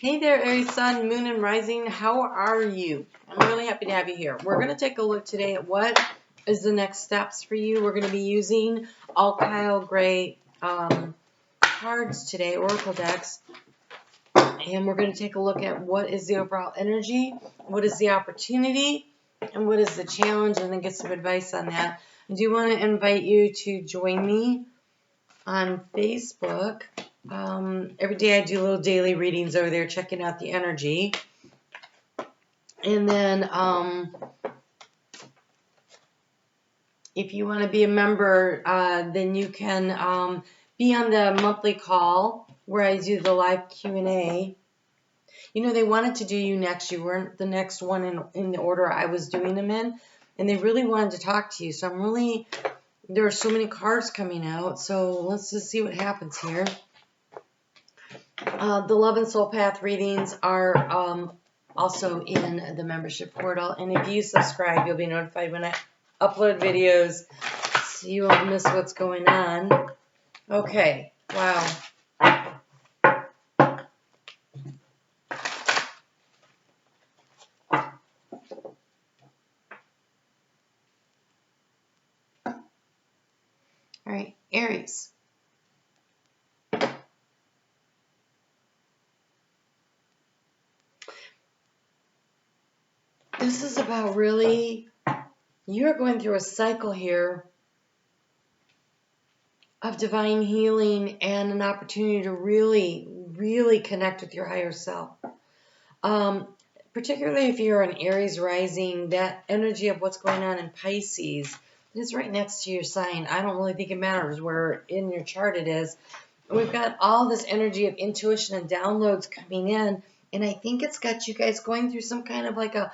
Hey there, Aries, Sun, Moon, and Rising. How are you? I'm really happy to have you here. We're going to take a look today at what is the next steps for you. We're going to be using all Kyle Gray cards today, Oracle decks. And we're going to take a look at what is the overall energy, what is the opportunity, and what is the challenge, and then get some advice on that. I do want to invite you to join me on Facebook. Every day I do little daily readings over there, checking out the energy. And then if you want to be a member, then you can be on the monthly call where I do the live Q&A. You know, they wanted to do you next. You weren't the next one in the order I was doing them in. And they really wanted to talk to you. So there are so many cards coming out. So let's just see what happens here. The Love and Soul Path readings are also in the membership portal. And if you subscribe, you'll be notified when I upload videos, so you won't miss what's going on. Okay, wow. All right, Aries. This is about really, you're going through a cycle here of divine healing and an opportunity to really, really connect with your higher self. Particularly if you're an Aries rising, that energy of what's going on in Pisces is right next to your sign. I don't really think it matters where in your chart it is. We've got all this energy of intuition and downloads coming in, and I think it's got you guys going through some kind of like a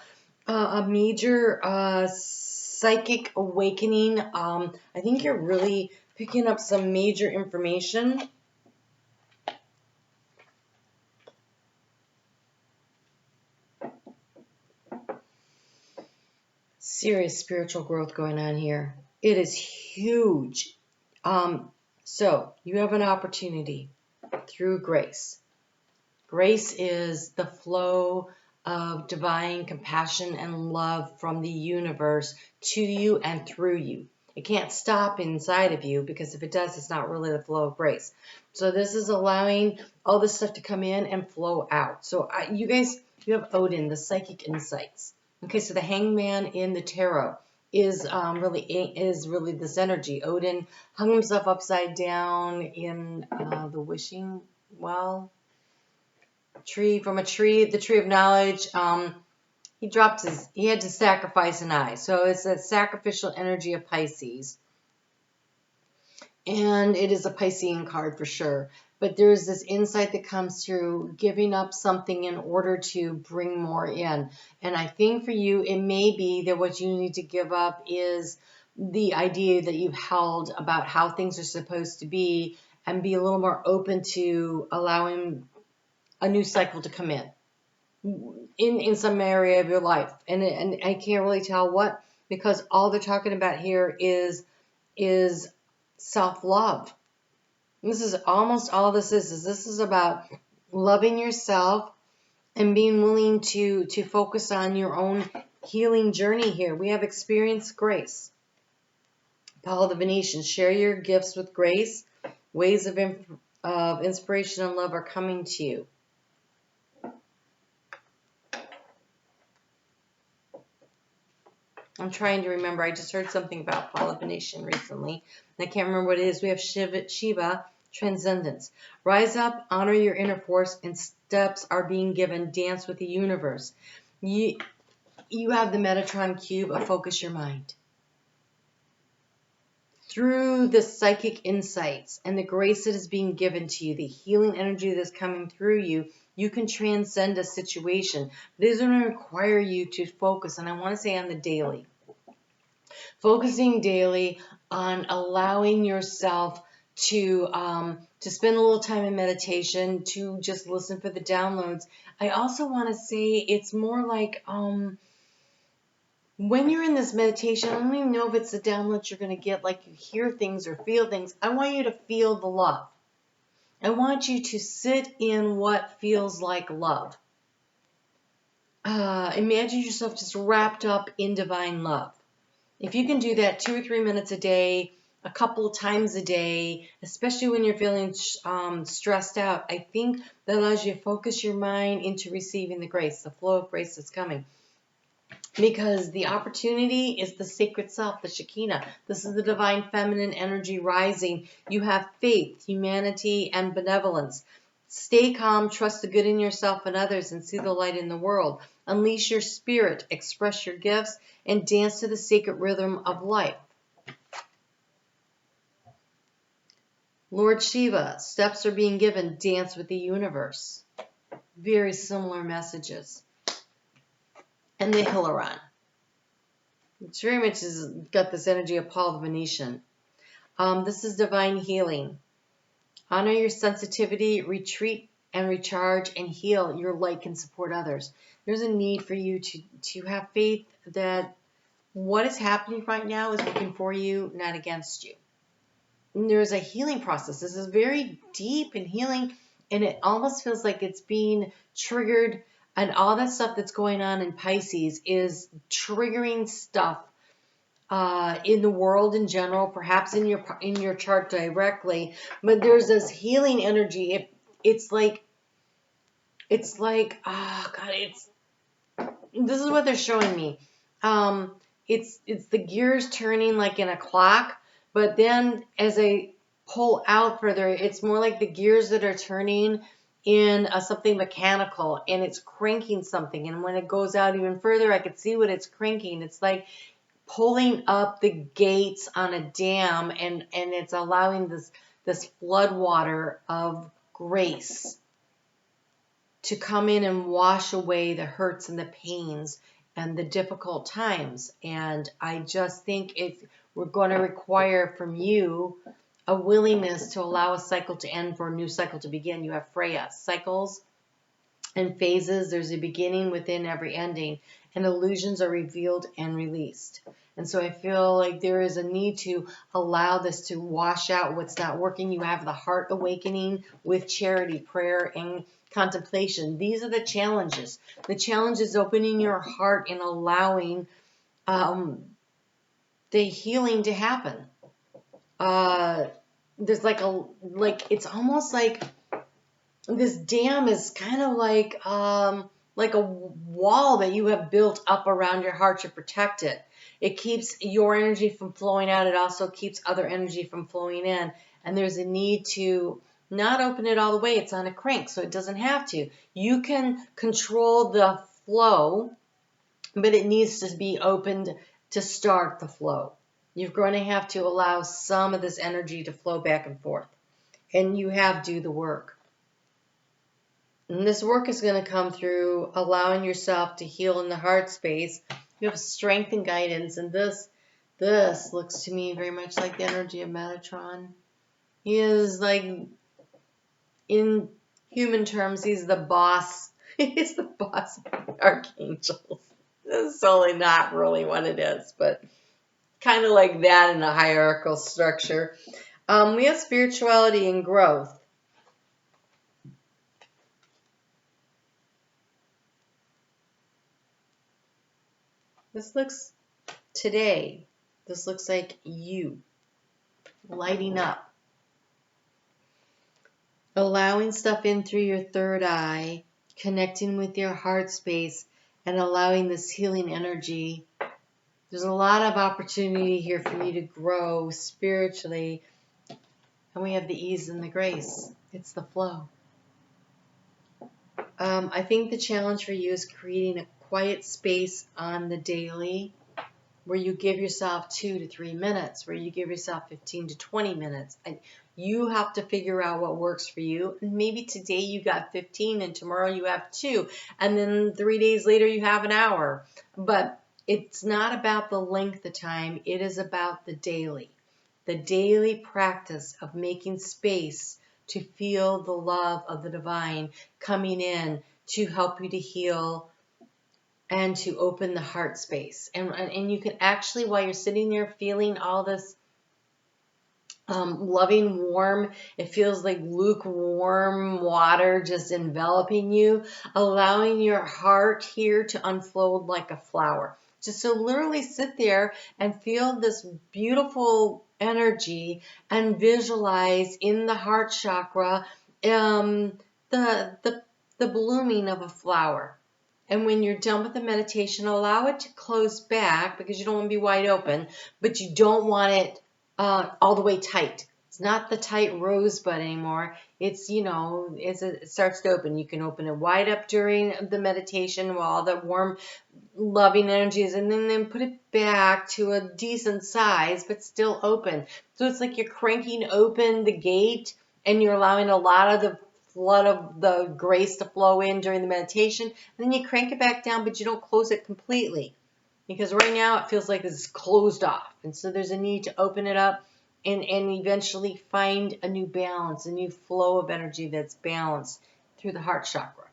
major psychic awakening. I think you're really picking up some major information. Serious spiritual growth going on here. It is huge. So you have an opportunity through grace. Grace is the flow of divine compassion and love from the universe to you and through you. It can't stop inside of you, because if it does, it's not really the flow of grace. So this is allowing all this stuff to come in and flow out. So you have Odin, the psychic insights. Okay, so the hangman in the tarot is really this energy. Odin hung himself upside down in the wishing well tree, the tree of knowledge. He had to sacrifice an eye. So it's a sacrificial energy of Pisces. And it is a Piscean card for sure. But there's this insight that comes through giving up something in order to bring more in. And I think for you, it may be that what you need to give up is the idea that you've held about how things are supposed to be, and be a little more open to allowing a new cycle to come in some area of your life. And I can't really tell what, because all they're talking about here is self-love. This is almost all this is. This is about loving yourself and being willing to focus on your own healing journey here. We have experienced grace. Paul the Venetian, share your gifts with grace. Ways of inspiration and love are coming to you. I'm trying to remember. I just heard something about Paul the Venetian recently, and I can't remember what it is. We have Shiva, transcendence. Rise up, honor your inner force, and steps are being given. Dance with the universe. You have the Metatron cube of focus your mind. Through the psychic insights and the grace that is being given to you, the healing energy that's coming through you, you can transcend a situation. This is going to require you to focus, and I want to say on the daily. Focusing daily on allowing yourself to spend a little time in meditation, to just listen for the downloads. I also want to say it's more like when you're in this meditation, I don't even know if it's the downloads you're going to get, like you hear things or feel things. I want you to feel the love. I want you to sit in what feels like love. Imagine yourself just wrapped up in divine love. If you can do that 2 or 3 minutes a day, a couple of times a day, especially when you're feeling stressed out, I think that allows you to focus your mind into receiving the grace, the flow of grace that's coming. Because the opportunity is the sacred self, the Shekinah. This is the divine feminine energy rising. You have faith, humanity, and benevolence. Stay calm, trust the good in yourself and others, and see the light in the world. Unleash your spirit, express your gifts, and dance to the sacred rhythm of life. Lord Shiva, steps are being given, dance with the universe. Very similar messages. And the Hilaron. It's very much got this energy of Paul the Venetian. This is divine healing. Honor your sensitivity, retreat and recharge and heal. Your light can support others. There's a need for you to have faith that what is happening right now is working for you, not against you. And there's a healing process. This is very deep in healing, and it almost feels like it's being triggered, and all that stuff that's going on in Pisces is triggering stuff in the world in general, perhaps in your chart directly. But there's this healing energy. It's like oh God, this is what they're showing me. It's the gears turning like in a clock, but then as I pull out further, it's more like the gears that are turning in something mechanical, and it's cranking something. And when it goes out even further, I could see what it's cranking. It's like pulling up the gates on a dam, and it's allowing this flood water of grace to come in and wash away the hurts and the pains and the difficult times. And I just think we're going to require from you a willingness to allow a cycle to end for a new cycle to begin. You have Freya, cycles and phases. There's a beginning within every ending, and illusions are revealed and released. And so I feel like there is a need to allow this to wash out what's not working. You have the heart awakening with charity, prayer, and contemplation. These are the challenges. The challenge is opening your heart and allowing the healing to happen. There's it's almost like this dam is kind of like a wall that you have built up around your heart to protect it. It keeps your energy from flowing out. It also keeps other energy from flowing in. And there's a need to not open it all the way. It's on a crank, so it doesn't have to. You can control the flow, but it needs to be opened to start the flow. You're going to have to allow some of this energy to flow back and forth. And you have to do the work. And this work is going to come through allowing yourself to heal in the heart space. You have strength and guidance. And this looks to me very much like the energy of Metatron. He is like, in human terms, he's the boss. He's the boss of archangels. This is totally not really what it is, but kind of like that in a hierarchical structure. We have spirituality and growth. This looks like you lighting up, allowing stuff in through your third eye, connecting with your heart space, and allowing this healing energy. There's a lot of opportunity here for you to grow spiritually, and we have the ease and the grace. It's the flow. I think the challenge for you is creating a quiet space on the daily where you give yourself 2 to 3 minutes, where you give yourself 15 to 20 minutes. You have to figure out what works for you. And maybe today you got 15 and tomorrow you have 2. And then 3 days later you have an hour. But it's not about the length of time. It is about the daily practice of making space to feel the love of the divine coming in to help you to heal and to open the heart space. And you can actually, while you're sitting there feeling all this loving, warm. It feels like lukewarm water just enveloping you, allowing your heart here to unfold like a flower. Just so literally sit there and feel this beautiful energy and visualize in the heart chakra the, the, the blooming of a flower. And when you're done with the meditation, allow it to close back because you don't want to be wide open, but you don't want it all the way tight. It's not the tight rosebud anymore. It's, it starts to open. You can open it wide up during the meditation while all the warm, loving energies, and then put it back to a decent size, but still open. So it's like you're cranking open the gate and you're allowing a lot of the flood of the grace to flow in during the meditation. And then you crank it back down, but you don't close it completely. Because right now it feels like it's closed off. And so there's a need to open it up and eventually find a new balance, a new flow of energy that's balanced through the heart chakra.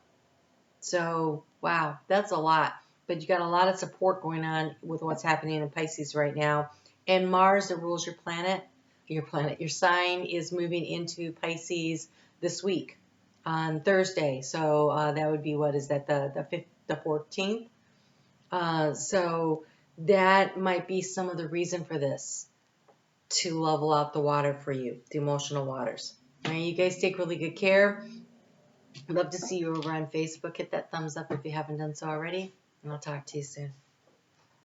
So, wow, that's a lot. But you got a lot of support going on with what's happening in Pisces right now. And Mars, that rules your sign is moving into Pisces this week on Thursday. So that would be, what is that, the 14th? So that might be some of the reason for this, to level out the water for you, the emotional waters. All right, you guys take really good care. I'd love to see you over on Facebook. Hit that thumbs up if you haven't done so already, and I'll talk to you soon.